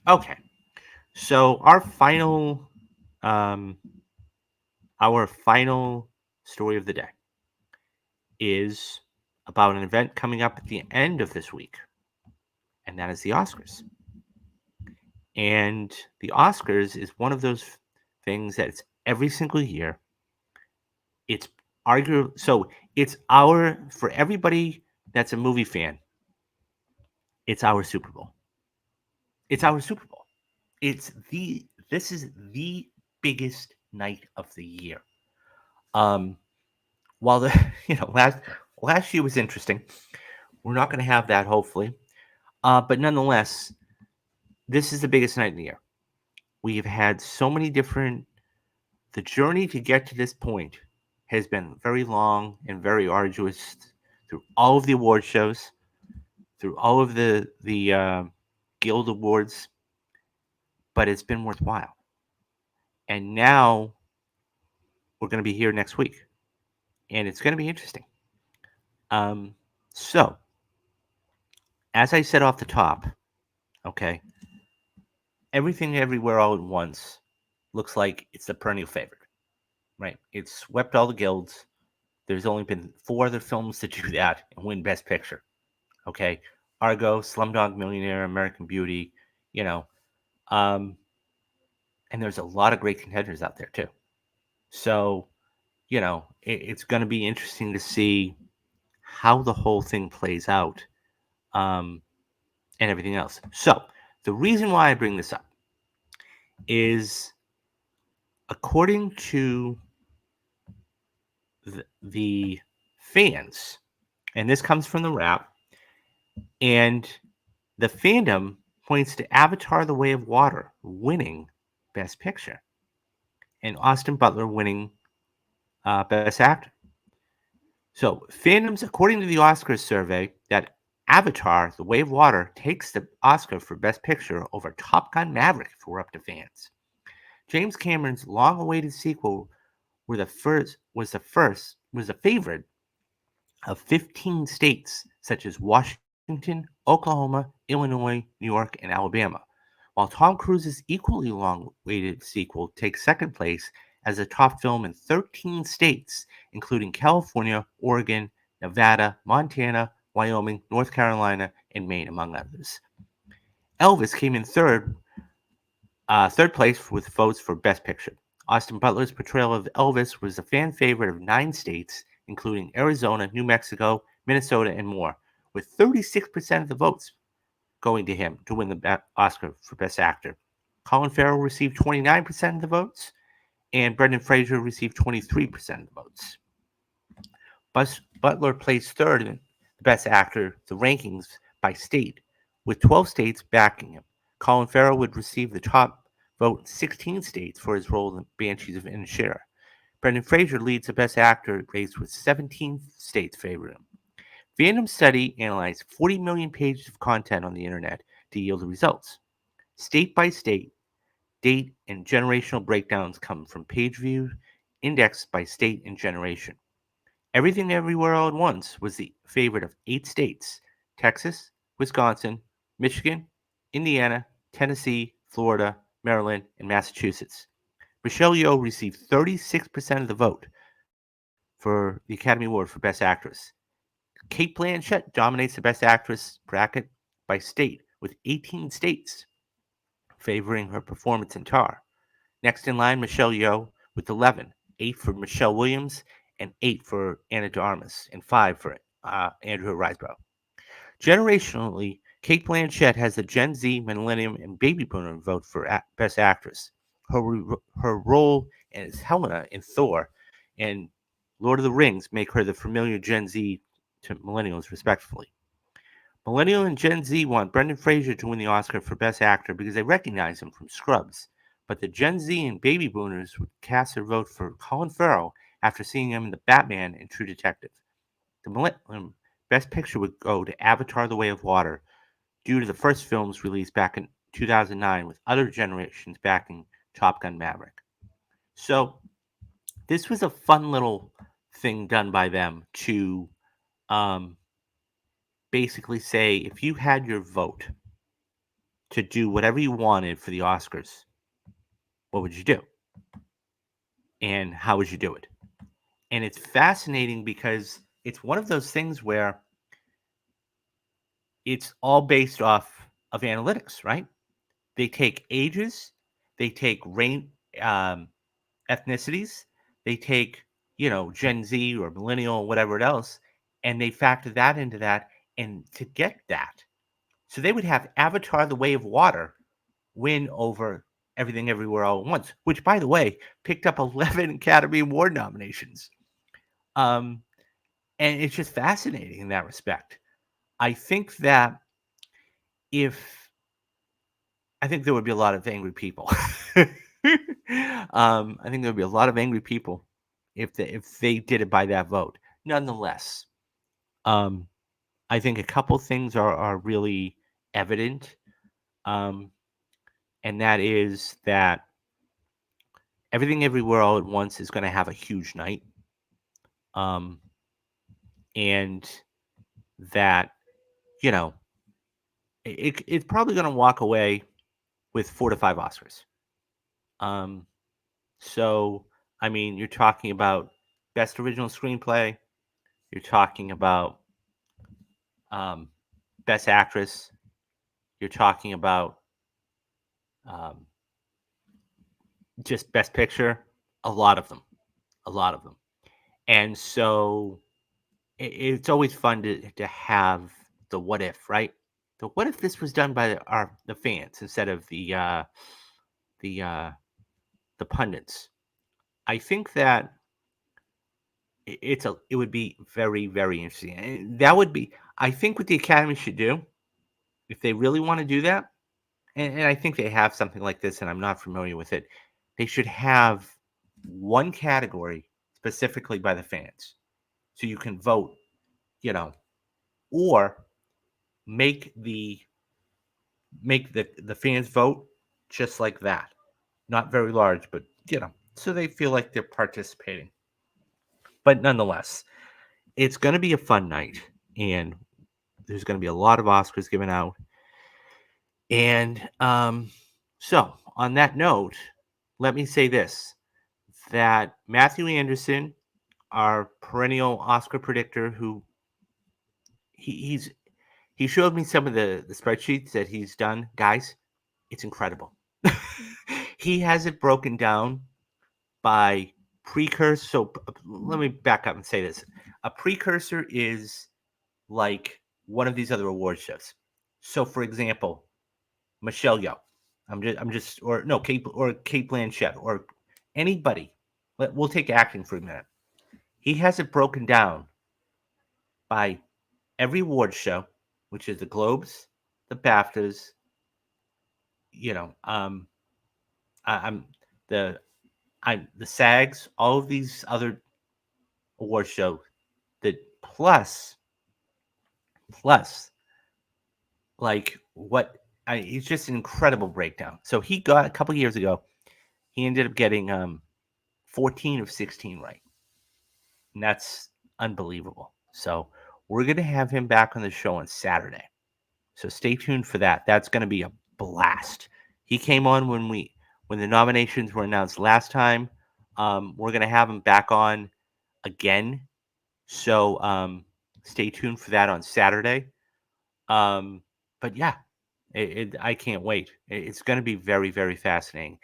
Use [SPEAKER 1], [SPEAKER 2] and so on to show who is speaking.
[SPEAKER 1] Okay. So um, our final story of the day is about an event coming up at the end of this week, and that is the Oscars. And the Oscars is one of those things that it's every single year. It's it's our for everybody that's a movie fan. It's our Super Bowl. It's our Super Bowl. It's the this is the biggest night of the year. Um, while the last year was interesting, we're not going to have that hopefully. But nonetheless, this is the biggest night of the year. We've had so many different. The journey to get to this point has been very long and very arduous through all of the award shows, through all of the guild awards, but it's been worthwhile. And now we're going to be here next week, and it's going to be interesting. Um, so, as I said off the top, okay, everything everywhere all at once looks like it's the perennial favorite, right? It's swept all the guilds. There's only been four other films to do that and win Best Picture. Okay, Argo, Slumdog Millionaire, American Beauty, you know, um, and there's a lot of great contenders out there too. So, it's going to be interesting to see how the whole thing plays out, um, and everything else. So, the reason why I bring this up is according to the fans, and this comes from the rap, and the fandom points to Avatar: The Way of Water winning Best Picture, and Austin Butler winning Best Actor. So, fandoms, according to the Oscars survey, that Avatar: The Way of Water takes the Oscar for Best Picture over Top Gun: Maverick if we're up to fans. James Cameron's long-awaited sequel were the first was the favorite of 15 states such as Washington, Oklahoma, Illinois, New York, and Alabama, while Tom Cruise's equally long-awaited sequel takes second place as a top film in 13 states, including California, Oregon, Nevada, Montana, Wyoming, North Carolina, and Maine, among others. Elvis came in third place with votes for Best Picture. Austin Butler's portrayal of Elvis was a fan favorite of 9 states, including Arizona, New Mexico, Minnesota, and more, with 36% of the votes going to him to win the Oscar for Best Actor. Colin Farrell received 29% of the votes, and Brendan Fraser received 23% of the votes. Butler placed third in the Best Actor, the rankings by state, with 12 states backing him. Colin Farrell would receive the top vote in 16 states for his role in Banshees of Inisherin. Brendan Fraser leads the Best Actor race with 17 states favoring him. Fandom Study analyzed 40 million pages of content on the internet to yield the results. State by state, date and generational breakdowns come from page views indexed by state and generation. Everything Everywhere All at Once was the favorite of 8 states: Texas, Wisconsin, Michigan, Indiana, Tennessee, Florida, Maryland, and Massachusetts. Michelle Yeoh received 36% of the vote for the Academy Award for Best Actress. Kate Blanchett dominates the Best Actress bracket by state, with 18 states favoring her performance in Tar. Next in line, Michelle Yeoh with 11, 8 for Michelle Williams, and 8 for Anna de Armas, and 5 for Andrew Riseborough. Generationally, Kate Blanchett has the Gen Z, Millennium, and Baby Boomer vote for Best Actress. Her role as Helena in Thor and Lord of the Rings make her the familiar Gen Z to millennials, respectively. Millennial and Gen Z want Brendan Fraser to win the Oscar for Best Actor because they recognize him from Scrubs, but the Gen Z and Baby Boomers would cast their vote for Colin Farrell after seeing him in The Batman and True Detective. The Millennium Best Picture would go to Avatar: The Way of Water due to the first film's release back in 2009, with other generations backing Top Gun: Maverick. So this was a fun little thing done by them to um, basically say if you had your vote to do whatever you wanted for the Oscars, what would you do? And how would you do it? And it's fascinating because it's one of those things where it's all based off of analytics, right? They take ages, they take um, ethnicities, they take, Gen Z or millennial, whatever else, and they factor that into that. And to get that, so they would have Avatar: The Way of Water win over Everything Everywhere All at Once, which, by the way, picked up 11 Academy Award nominations. Um, and it's just fascinating in that respect. I think that if I think there would be a lot of angry people. I think there would be a lot of angry people if they did it by that vote. Nonetheless, um, I think a couple things are really evident, um, and that is that Everything Everywhere All at Once is going to have a huge night, um, and that you know it's probably going to walk away with 4 to 5 Oscars. Um, So, I mean, you're talking about best original screenplay. You're talking about um, best actress. You're talking about um, just best picture. A lot of them. A lot of them. And so it's always fun to have the what if, right? The what if this was done by the fans instead of the uh, the pundits. I think that it would be very, very interesting. And that would be, I think, what the Academy should do if they really want to do that. And I think they have something like this, and I'm not familiar with it. They should have one category specifically by the fans, so you can vote, you know, or make the fans vote just like that. Not very large, but so they feel like they're participating. But nonetheless, it's going to be a fun night, and there's going to be a lot of Oscars given out. And so, on that note, let me say this: that Matthew Anderson, our perennial Oscar predictor, who he's he showed me some of the spreadsheets that he's done. Guys, it's incredible. He has it broken down by precursor. So let me back up and say this: a precursor is like one of these other award shows. So, for example, Michelle Yeoh. I'm just, or no, Kate Blanchett, or anybody. We'll take acting for a minute. He has it broken down by every award show, which is the Globes, the BAFTAs, you know, I'm the the SAGs, all of these other award shows. That plus, like it's just an incredible breakdown. So he got a couple years ago. He ended up getting 14 of 16 right. And that's unbelievable. So we're going to have him back on the show on Saturday. So stay tuned for that. That's going to be a blast. He came on when the nominations were announced last time. We're going to have him back on again. So stay tuned for that on Saturday. But yeah, I can't wait. It's going to be very, very fascinating.